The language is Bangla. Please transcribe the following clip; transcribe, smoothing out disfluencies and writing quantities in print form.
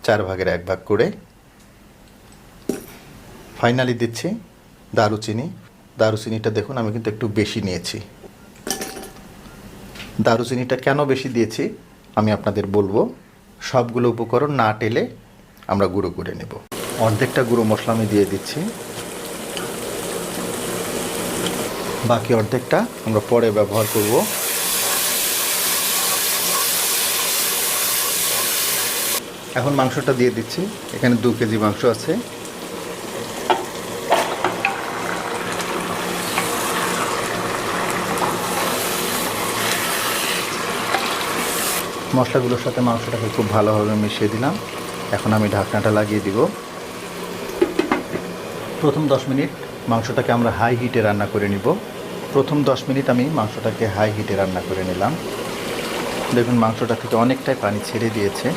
1/4 করে। ফাইনালি দিচ্ছি দারুচিনি। দারুচিনিটা দেখুন আমি কিন্তু একটু বেশি নিয়েছি। দারুচিনিটা কেন বেশি দিয়েছি আমি আপনাদের বলবো। সবগুলো উপকরণ না টেলে আমরা গুঁড়ো করে নেব। অর্ধেকটা গুঁড়ো মশলা আমি দিয়ে দিচ্ছি, বাকি অর্ধেকটা আমরা পরে ব্যবহার করব। এখন মাংসটা দিয়ে দিচ্ছি। এখানে 2 কেজি মাংস আছে। মশলাগুলোর সাথে মাংসটাকে খুব ভালোভাবে মিশিয়ে দিলাম। এখন আমি ঢাকনাটা লাগিয়ে দিব। প্রথম 10 মিনিট মাংসটাকে আমরা হাই হিটে রান্না করে নিব। প্রথম 10 মিনিট আমি মাংসটাকে হাই হিটে রান্না করে নিলাম। দেখুন মাংসটা থেকে অনেকটাই পানি ছেড়ে দিয়েছে।